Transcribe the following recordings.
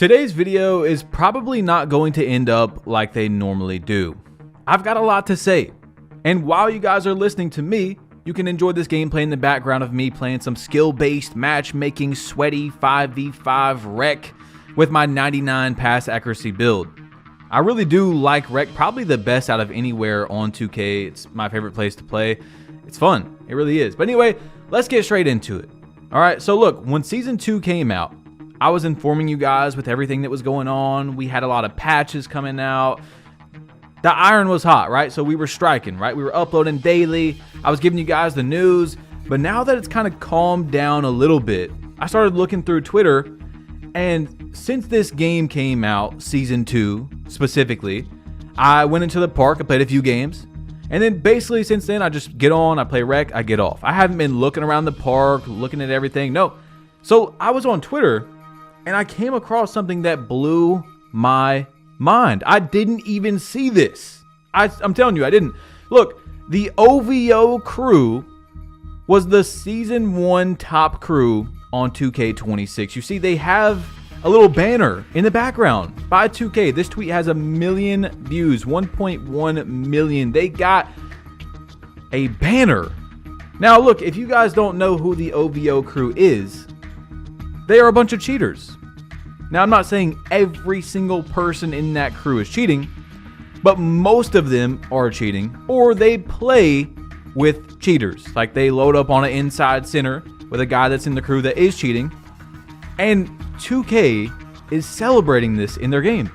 Today's video is probably not going to end up like they normally do. I've got a lot to say, and while you guys are listening to me, you can enjoy this gameplay in the background of me playing some skill-based matchmaking sweaty 5v5 rec with my 99 pass accuracy build. I really do like rec, probably the best out of anywhere on 2K. It's my favorite place to play. It's fun, it really is. But anyway, let's get straight into it. Alright, so look, when Season 2 came out, I was informing you guys with everything that was going on. We had a lot of patches coming out. The iron was hot, right? So we were striking, right? We were uploading daily. I was giving you guys the news. But now that it's kind of calmed down a little bit, I started looking through Twitter. And since this game came out, Season 2 specifically, I went into the park, I played a few games. And then basically since then, I just get on, I play rec, I get off. I haven't been looking around the park, looking at everything. No. So I was on Twitter, and I came across something that blew my mind. I didn't even see this. I'm telling you, I didn't. Look, the OVO crew was the Season 1 top crew on 2K26. You see, they have a little banner in the background by 2K. This tweet has 1 million views, 1.1 million. They got a banner. Now, look, if you guys don't know who the OVO crew is, they are a bunch of cheaters. Now, I'm not saying every single person in that crew is cheating, but most of them are cheating, or they play with cheaters. Like, they load up on an inside center with a guy that's in the crew that is cheating, and 2K is celebrating this in their game.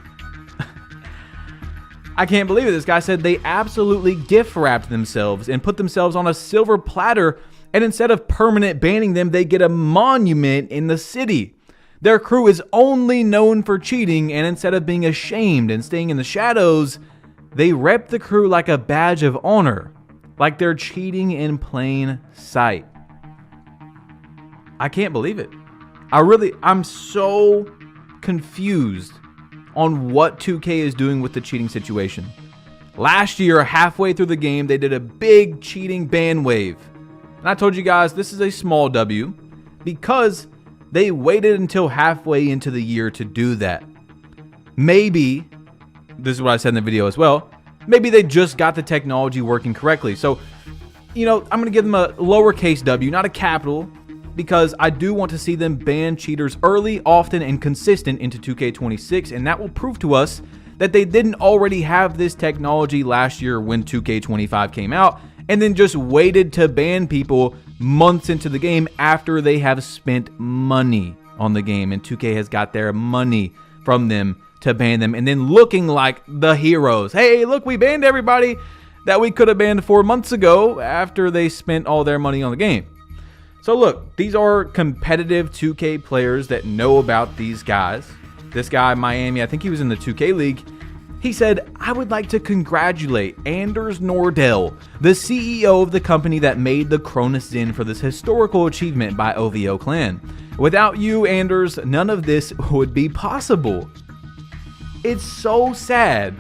I can't believe it. This guy said they absolutely gift wrapped themselves and put themselves on a silver platter, and instead of permanent banning them, they get a monument in the city. Their crew is only known for cheating, and instead of being ashamed and staying in the shadows, they rep the crew like a badge of honor, like they're cheating in plain sight. I can't believe it. I'm so confused on what 2K is doing with the cheating situation. Last year, halfway through the game, they did a big cheating ban wave. And I told you guys this is a small W because they waited until halfway into the year to do that. Maybe, this is what I said in the video as well, maybe they just got the technology working correctly. So, you know, I'm going to give them a lowercase w, not a capital, because I do want to see them ban cheaters early, often, and consistent into 2K26, and that will prove to us that they didn't already have this technology last year when 2K25 came out, and then just waited to ban people months into the game after they have spent money on the game, and 2K has got their money from them to ban them, and then looking like the heroes. Hey, look, we banned everybody that we could have banned 4 months ago after they spent all their money on the game. So look, these are competitive 2K players that know about these guys. This guy, Miami, I think he was in the 2K League. He said, "I would like to congratulate Anders Nordell, the CEO of the company that made the Cronus Zen for this historical achievement by OVO Clan. Without you, Anders, none of this would be possible." It's so sad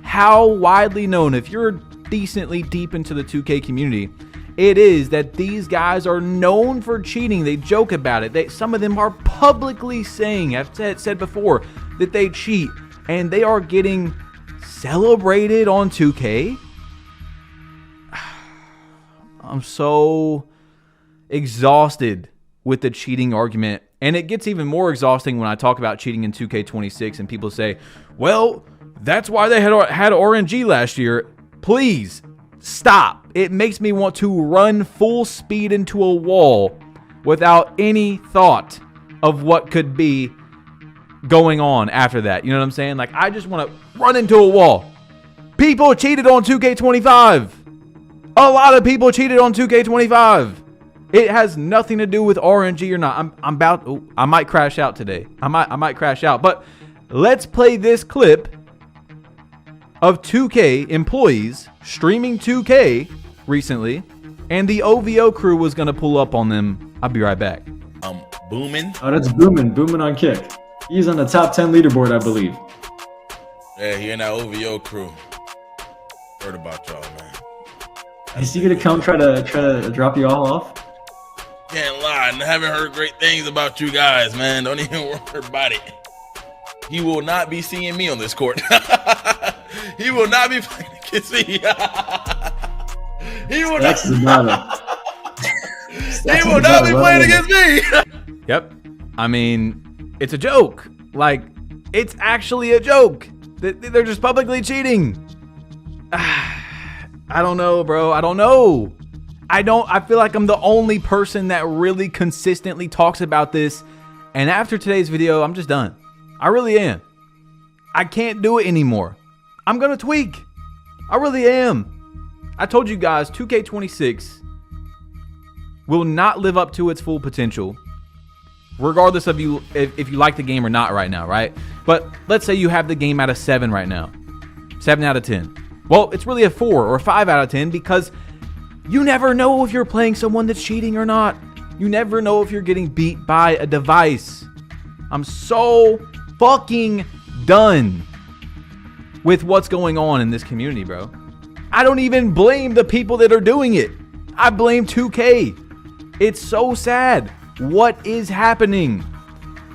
how widely known, if you're decently deep into the 2K community, it is that these guys are known for cheating. They joke about it. Some of them are publicly saying, I've said before, that they cheat. And they are getting celebrated on 2K. I'm so exhausted with the cheating argument. And it gets even more exhausting when I talk about cheating in 2K26 and people say, well, that's why they had RNG last year. Please stop. It makes me want to run full speed into a wall without any thought of what could be going on after that. You know what I'm saying? Like, I just want to run into a wall. People cheated on 2K25. A lot of people cheated on 2K25. It has nothing to do with RNG or not. I might crash out today. I might crash out. But let's play this clip of 2K employees streaming 2K recently, and the OVO crew was going to pull up on them. I'll be right back. Booming. Oh, that's Booming on Kick. He's on the top 10 leaderboard, I believe. Yeah, he in that OVO crew. Heard about y'all, man. Is he gonna come try to drop you all off? Can't lie, I haven't heard great things about you guys, man. Don't even worry about it. He will not be seeing me on this court. He will not be playing against me. He will Stacks is not. Stacks He will not be playing against me. Yep. I mean, it's a joke. Like, it's actually a joke. They're just publicly cheating. I don't know, bro. I don't know. I feel like I'm the only person that really consistently talks about this. And after today's video, I'm just done. I really am. I can't do it anymore. I'm going to tweak. I really am. I told you guys, 2K26 will not live up to its full potential, regardless of if you like the game or not right now, right? But let's say you have the game at a 7 right now. 7 out of 10. Well, it's really a 4 or 5 out of 10 because you never know if you're playing someone that's cheating or not. You never know if you're getting beat by a device. I'm so fucking done with what's going on in this community, bro. I don't even blame the people that are doing it. I blame 2K. It's so sad. What is happening?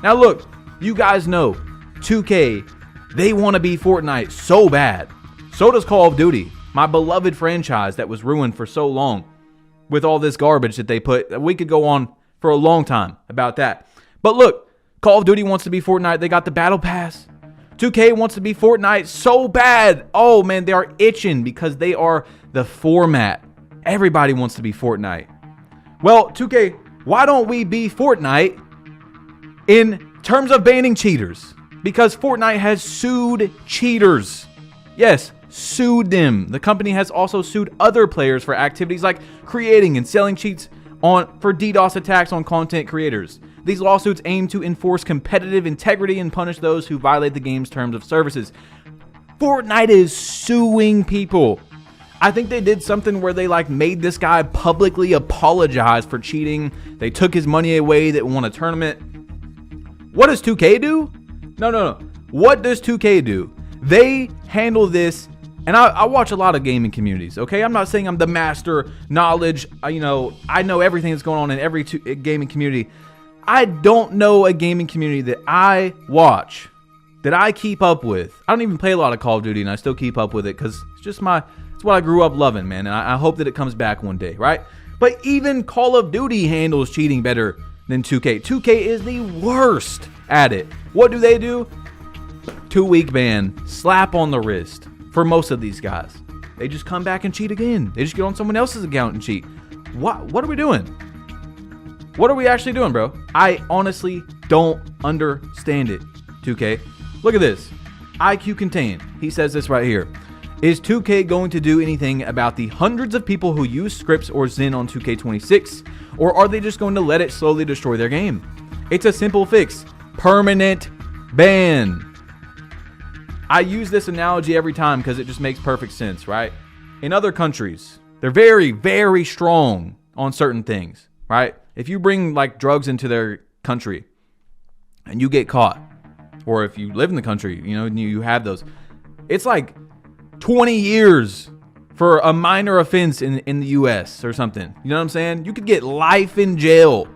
Now look, you guys know 2K, they want to be Fortnite so bad. So does Call of Duty, my beloved franchise that was ruined for so long with all this garbage that they put. We could go on for a long time about that. But look, Call of Duty wants to be Fortnite. They got the Battle Pass. 2K wants to be Fortnite so bad. Oh man, they are itching because they are the format. Everybody wants to be Fortnite. Well, 2K, why don't we be Fortnite in terms of banning cheaters? Because Fortnite has sued cheaters. Yes, sued them. The company has also sued other players for activities like creating and selling cheats for DDoS attacks on content creators. These lawsuits aim to enforce competitive integrity and punish those who violate the game's terms of services. Fortnite is suing people. I think they did something where they made this guy publicly apologize for cheating. They took his money away that won a tournament. What does 2K do? No. What does 2K do? They handle this, and I watch a lot of gaming communities, okay? I'm not saying I'm the master knowledge. I know everything that's going on in every gaming community. I don't know a gaming community that I watch, that I keep up with. I don't even play a lot of Call of Duty, and I still keep up with it because it's just it's what I grew up loving, man. And I hope that it comes back one day, right? But even Call of Duty handles cheating better than 2K. 2K is the worst at it. What do? 2-week ban, slap on the wrist for most of these guys. They just come back and cheat again. They just get on someone else's account and cheat. What are we doing? What are we actually doing, bro? I honestly don't understand it, 2K. Look at this. IQ Contain. He says this right here. Is 2K going to do anything about the hundreds of people who use scripts or Zen on 2K26? Or are they just going to let it slowly destroy their game? It's a simple fix. Permanent ban. I use this analogy every time because it just makes perfect sense, right? In other countries, they're very, very strong on certain things, right? If you bring drugs into their country and you get caught, or if you live in the country, you have those, it's 20 years for a minor offense in the US or something. You know what I'm saying? You could get life in jail.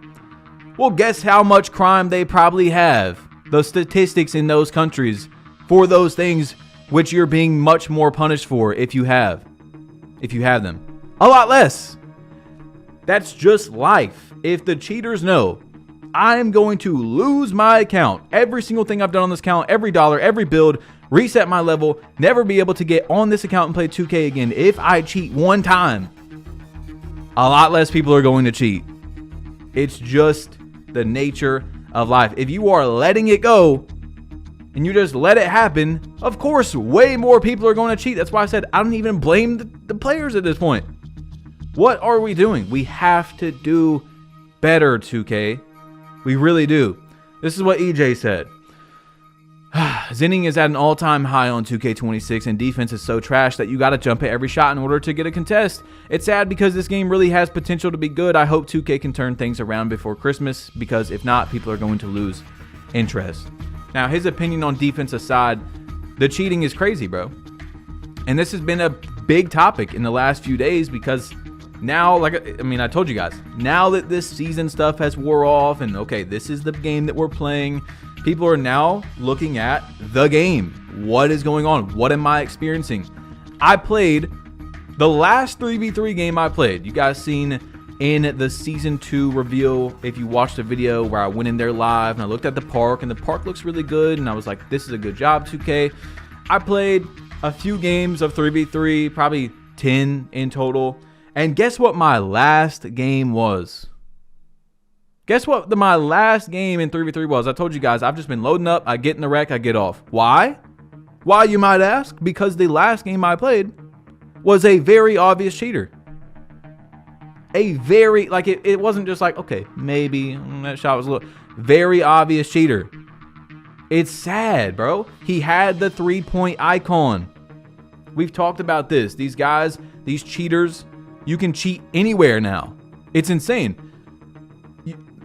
Well, guess how much crime they probably have. The statistics in those countries for those things which you're being much more punished for if you have them. A lot less. That's just life. If the cheaters know, I'm going to lose my account. Every single thing I've done on this account, every dollar, every build, reset my level, never be able to get on this account and play 2K again. If I cheat one time, a lot less people are going to cheat. It's just the nature of life. If you are letting it go and you just let it happen, of course, way more people are going to cheat. That's why I said I don't even blame the players at this point. What are we doing? We have to do better, 2K. We really do. This is what EJ said. Zenning is at an all-time high on 2K26, and defense is so trash that you gotta jump at every shot in order to get a contest. It's sad because this game really has potential to be good. I hope 2K can turn things around before Christmas, because if not, people are going to lose interest. Now, his opinion on defense aside, the cheating is crazy, bro. And this has been a big topic in the last few days because now, I told you guys, now that this season stuff has wore off and okay, this is the game that we're playing, People are now looking at the game. What is going on? What am I experiencing? I played the last 3v3 game I played. You guys seen in the season 2 reveal, if you watched the video where I went in there live and I looked at the park, and the park looks really good, and I was like, this is a good job, 2K. I played a few games of 3v3, probably 10 in total. And guess what my last game was? Guess what my last game in 3v3 was? I told you guys, I've just been loading up. I get in the wreck, I get off. Why? Why, you might ask? Because the last game I played was a very obvious cheater. A very, like, it wasn't just like, okay, maybe that shot was a little, very obvious cheater. It's sad, bro. He had the 3-point icon. We've talked about this. These guys, these cheaters, you can cheat anywhere now. It's insane.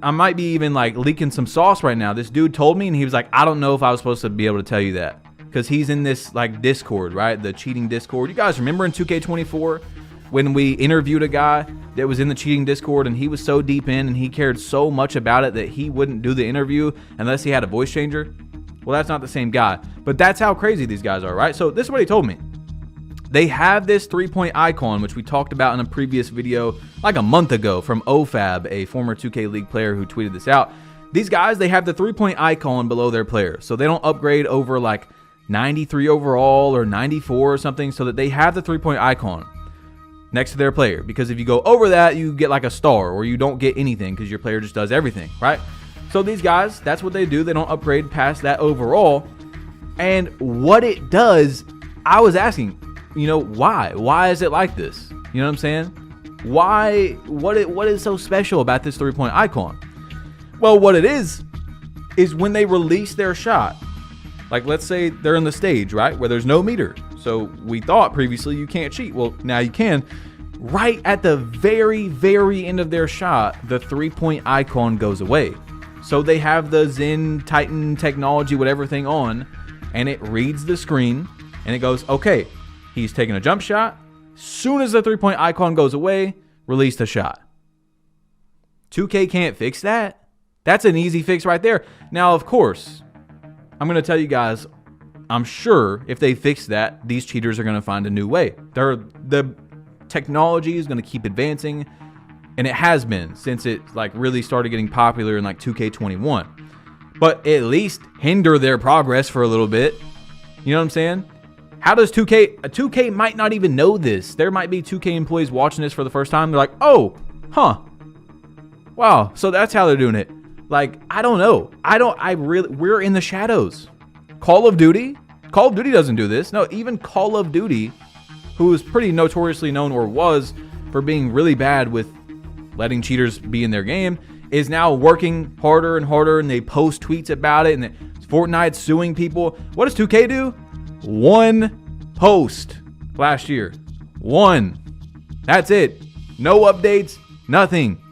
I might be even like leaking some sauce right now. This dude told me, and he was like, I don't know if I was supposed to be able to tell you that, because he's in this like Discord, right? The cheating Discord. You guys remember in 2K24 when we interviewed a guy that was in the cheating Discord, and he was so deep in and he cared so much about it that he wouldn't do the interview unless he had a voice changer? Well, that's not the same guy, but that's how crazy these guys are, right? So this is what he told me. They have this 3-point icon, which we talked about in a previous video like a month ago from OFAB, a former 2K League player who tweeted this out. These guys, they have the 3-point icon below their players, so they don't upgrade over like 93 overall or 94 or something, so that they have the 3-point icon next to their player, because if you go over that, you get like a star, or you don't get anything because your player just does everything, right? So these guys, that's what they do. They don't upgrade past that overall. And what it does, I was asking, you know, why? Why is it like this? You know what I'm saying? Why? What is so special about this 3-point icon? Well, what it is when they release their shot, like let's say they're in the stage, right, where there's no meter. So we thought previously you can't cheat. Well, now you can. Right at the very, very end of their shot, the 3-point icon goes away. So they have the Zen Titan technology, whatever thing on, and it reads the screen and it goes, okay, he's taking a jump shot. Soon as the 3-point icon goes away, release the shot. 2K can't fix that. That's an easy fix right there. Now, of course, I'm going to tell you guys, I'm sure if they fix that, these cheaters are going to find a new way. The technology is going to keep advancing, and it has been since it like really started getting popular in like 2K21. But at least hinder their progress for a little bit. You know what I'm saying? How does 2K might not even know this. There might be 2K employees watching this for the first time. They're like, oh, huh. Wow, so that's how they're doing it. Like, I don't know. We're in the shadows. Call of Duty doesn't do this. No, even Call of Duty, who is pretty notoriously known, or was, for being really bad with letting cheaters be in their game, is now working harder and harder, and they post tweets about it, and Fortnite's suing people. What does 2K do? One post last year. One. That's it. No updates, nothing.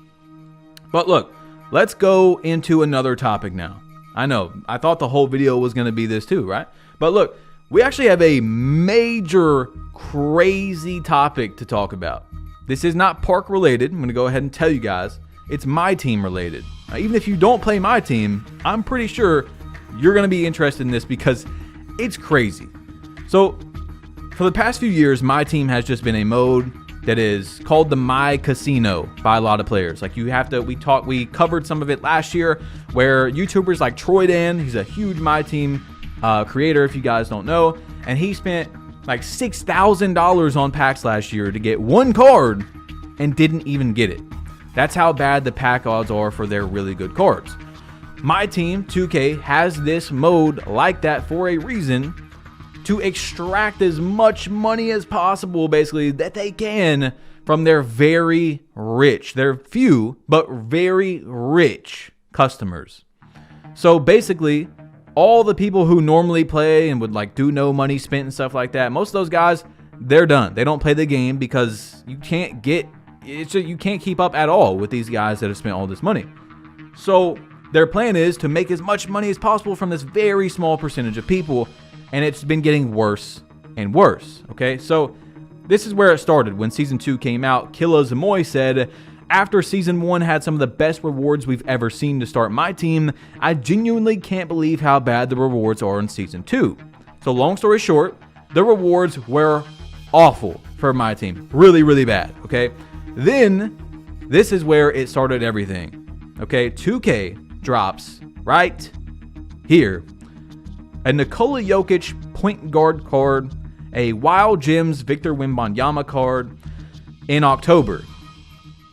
But look, let's go into another topic now. I know, I thought the whole video was going to be this too, right? But look, we actually have a major, crazy topic to talk about. This is not park related. I'm going to go ahead and tell you guys. It's MyTeam related. Now, even if you don't play MyTeam, I'm pretty sure you're going to be interested in this because it's crazy. So, for the past few years, MyTeam has just been a mode that is called the My Casino by a lot of players. Like we covered some of it last year, where YouTubers like Troy Dan, he's a huge MyTeam creator, if you guys don't know, and he spent like $6,000 on packs last year to get one card and didn't even get it. That's how bad the pack odds are for their really good cards. MyTeam 2K has this mode like that for a reason, to extract as much money as possible, basically, that they can from their very rich, they're few, but very rich customers. So basically, all the people who normally play and would like do no money spent and stuff like that, most of those guys, they're done. They don't play the game because you can't keep up at all with these guys that have spent all this money. So their plan is to make as much money as possible from this very small percentage of people. And it's been getting worse and worse, okay? So this is where it started. When Season 2 came out, Killa Zamoy said, after Season 1 had some of the best rewards we've ever seen to start my team, I genuinely can't believe how bad the rewards are in Season 2. So long story short, the rewards were awful for my team. Really, really bad, okay? Then, this is where it started everything, okay? 2K drops right here a Nikola Jokic point guard card, a Wild Gems Victor Wembanyama card in October.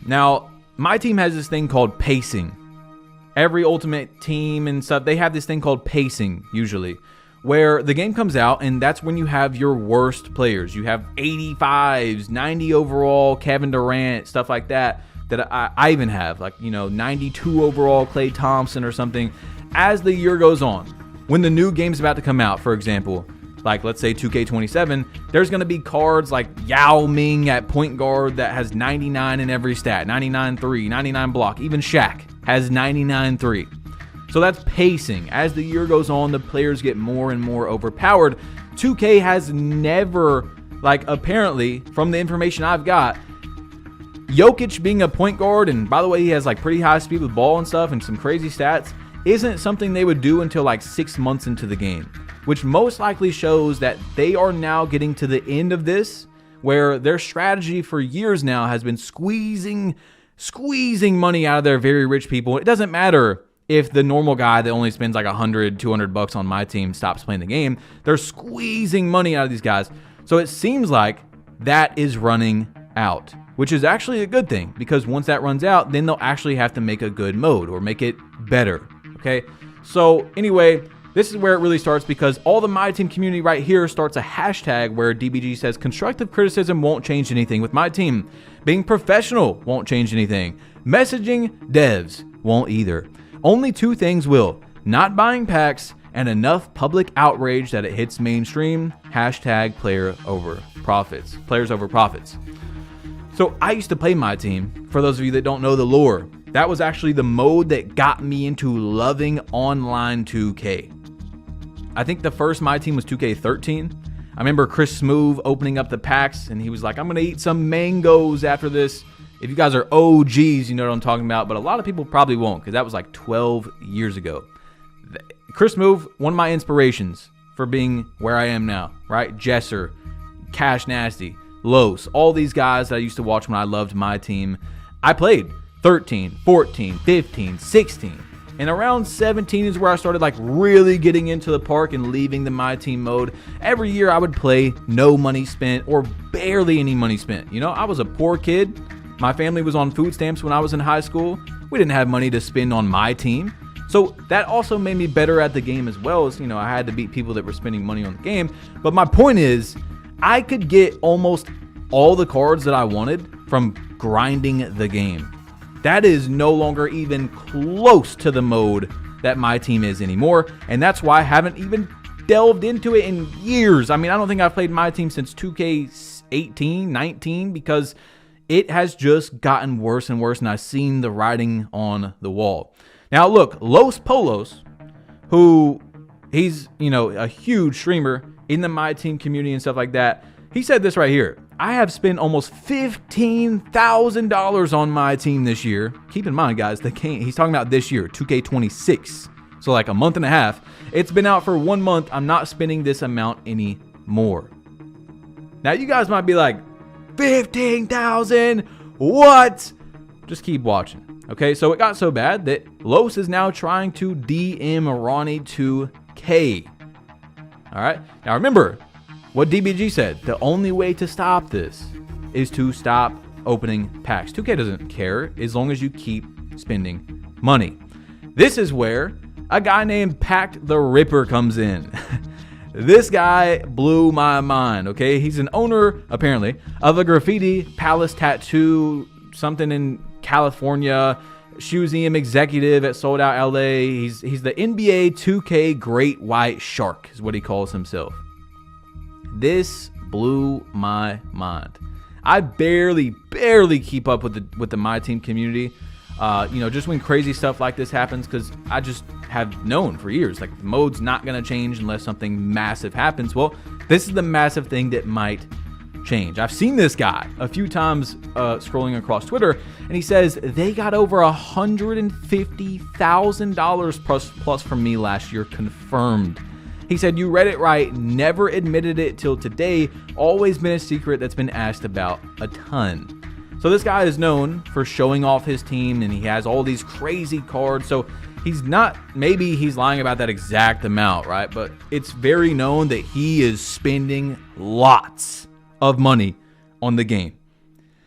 Now, my team has this thing called pacing. Every Ultimate Team and stuff, they have this thing called pacing, usually, where the game comes out, and that's when you have your worst players. You have 85s, 90 overall, Kevin Durant, stuff like that I even have. Like, 92 overall Klay Thompson or something. As the year goes on, when the new game's about to come out, for example, like let's say 2K27, there's going to be cards like Yao Ming at point guard that has 99 in every stat, 99-3, 99 block. Even Shaq has 99-3. So that's pacing. As the year goes on, the players get more and more overpowered. 2K has never, apparently, from the information I've got, Jokic being a point guard, and by the way, he has pretty high speed with ball and stuff and some crazy stats, isn't something they would do until 6 months into the game, which most likely shows that they are now getting to the end of this, where their strategy for years now has been squeezing money out of their very rich people. It doesn't matter if the normal guy that only spends $100, $200 on my team stops playing the game. They're squeezing money out of these guys. So it seems like that is running out, which is actually a good thing, because once that runs out, then they'll actually have to make a good mode or make it better. Okay, so anyway, this is where it really starts, because all the My Team community right here starts a hashtag where DBG says constructive criticism won't change anything with my team. Being professional won't change anything. Messaging devs won't either. Only two things will: not buying packs and enough public outrage that it hits mainstream. Hashtag players over profits. So I used to play My Team. For those of you that don't know the lore, that was actually the mode that got me into loving online 2K. I think the first My Team was 2K13. I remember Chris Smoove opening up the packs, and he was like, I'm going to eat some mangoes after this. If you guys are OGs, you know what I'm talking about, but a lot of people probably won't, because that was 12 years ago. Chris Smoove, one of my inspirations for being where I am now, right? Jesser, Cash Nasty, Los, all these guys that I used to watch when I loved My Team. I played 13, 14, 15, 16. And around 17 is where I started really getting into the park and leaving the My Team mode. Every year I would play, no money spent or barely any money spent. I was a poor kid. My family was on food stamps when I was in high school. We didn't have money to spend on My Team. So that also made me better at the game, as well as, I had to beat people that were spending money on the game. But my point is, I could get almost all the cards that I wanted from grinding the game. That is no longer even close to the mode that My Team is anymore, and that's why I haven't even delved into it in years. I don't think I've played My Team since 2K18, 19, because it has just gotten worse and worse, and I've seen the writing on the wall. Now look, Los Polos, who he's, a huge streamer in the My Team community and stuff like that, he said this right here: I have spent almost $15,000 on My Team this year. Keep in mind, guys, he's talking about this year, 2K26. So a month and a half. It's been out for 1 month. I'm not spending this amount anymore. Now you guys might be like, 15,000? What? Just keep watching. Okay, so it got so bad that Los is now trying to DM Ronnie 2K. All right, now remember what DBG said: the only way to stop this is to stop opening packs. 2K doesn't care as long as you keep spending money. This is where a guy named Pact the Ripper comes in. This guy blew my mind, okay? He's an owner, apparently, of a graffiti palace tattoo, something in California, Shoeseum executive at Sold Out LA. He's the NBA 2K Great White Shark, is what he calls himself. This blew my mind. I barely keep up with the My Team community. Just when crazy stuff like this happens, because I just have known for years, the mode's not going to change unless something massive happens. Well, this is the massive thing that might change. I've seen this guy a few times scrolling across Twitter, and he says they got over $150,000 plus from me last year confirmed. He said, you read it right, never admitted it till today, always been a secret that's been asked about a ton. So this guy is known for showing off his team, and he has all these crazy cards. So he's not, maybe he's lying about that exact amount, right? But it's very known that he is spending lots of money on the game.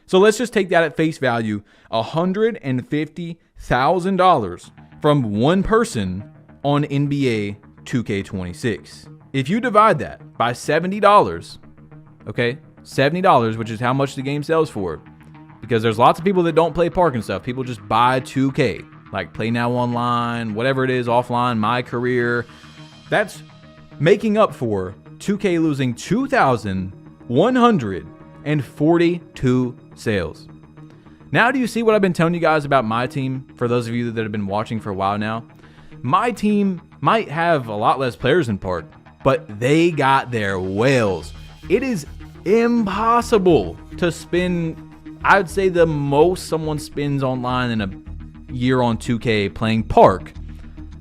So let's just take that at face value, $150,000 from one person on NBA 2K26. If you divide that by $70, okay, $70, which is how much the game sells for, because there's lots of people that don't play Park and stuff. People just buy 2K, like Play Now Online, whatever it is, offline, My Career. That's making up for 2K losing 2,142 sales. Now do you see what I've been telling you guys about MyTeam? For those of you that have been watching for a while now, MyTeam might have a lot less players in Park, but they got their whales. It is impossible to spend, I'd say the most someone spends online in a year on 2K playing Park,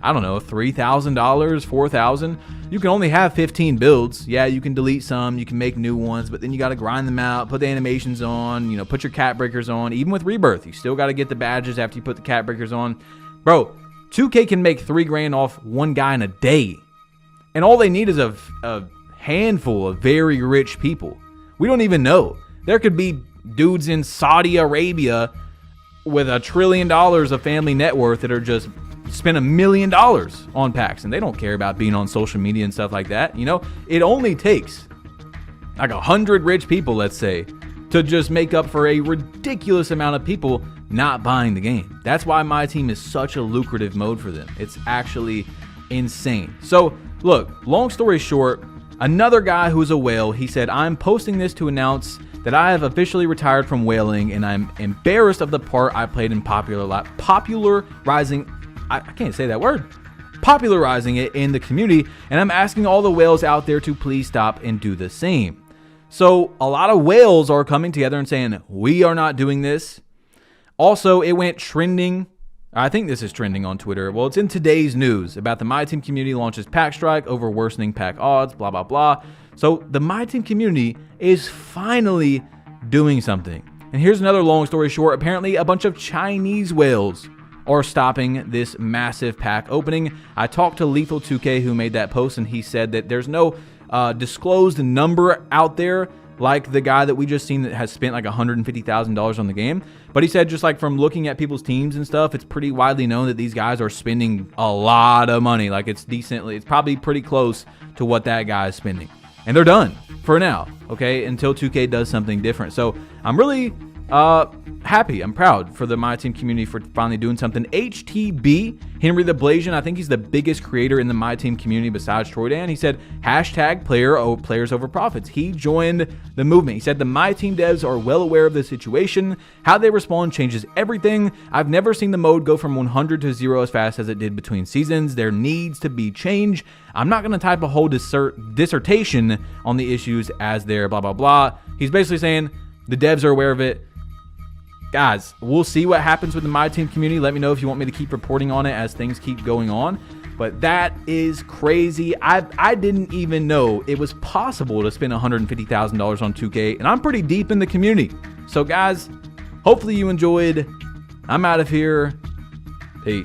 I don't know, $3,000, $4,000. You can only have 15 builds. Yeah, you can delete some, you can make new ones, but then you got to grind them out, put the animations on, you know, put your cat breakers on. Even with Rebirth, you still got to get the badges after you put the cat breakers on. Bro, 2K can make $3,000 off one guy in a day. And all they need is a handful of very rich people. We don't even know. There could be dudes in Saudi Arabia with $1 trillion of family net worth that are just spend $1 million on packs, and they don't care about being on social media and stuff like that. You know, it only takes like 100 rich people, let's say, to just make up for a ridiculous amount of people not buying the game. That's why MyTeam is such a lucrative mode for them. It's actually insane. So look, long story short, another guy who's a whale, he said, I'm posting this to announce that I have officially retired from whaling, and I'm embarrassed of the part I played in popularizing, I can't say that word, popularizing it in the community, and I'm asking all the whales out there to please stop and do the same. So a lot of whales are coming together and saying, we are not doing this. Also, it went trending. I think this is trending on Twitter. Well, it's in today's news about the MyTeam community launches pack strike over worsening pack odds, blah, blah, blah. So the MyTeam community is finally doing something. And here's another long story short. Apparently, a bunch of Chinese whales are stopping this massive pack opening. I talked to Lethal 2K, who made that post, and he said that there's no disclosed number out there like the guy that we just seen that has spent like $150,000 on the game. But he said, just like from looking at people's teams and stuff, it's pretty widely known that these guys are spending a lot of money. Like it's probably pretty close to what that guy is spending. And they're done for now, okay, until 2K does something different. So I'm really happy. I'm proud for the MyTeam community for finally doing something. HTB, Henry the Blasian, I think he's the biggest creator in the MyTeam community besides Troydan. He said, hashtag players over profits. He joined the movement. He said, the MyTeam devs are well aware of the situation. How they respond changes everything. I've never seen the mode go from 100 to 0 as fast as it did between seasons. There needs to be change. I'm not going to type a whole dissertation on the issues as they're blah, blah, blah. He's basically saying the devs are aware of it. Guys, we'll see what happens with the MyTeam community. Let me know if you want me to keep reporting on it as things keep going on. But that is crazy. I didn't even know it was possible to spend $150,000 on 2K, and I'm pretty deep in the community. So guys, hopefully you enjoyed. I'm out of here. Peace.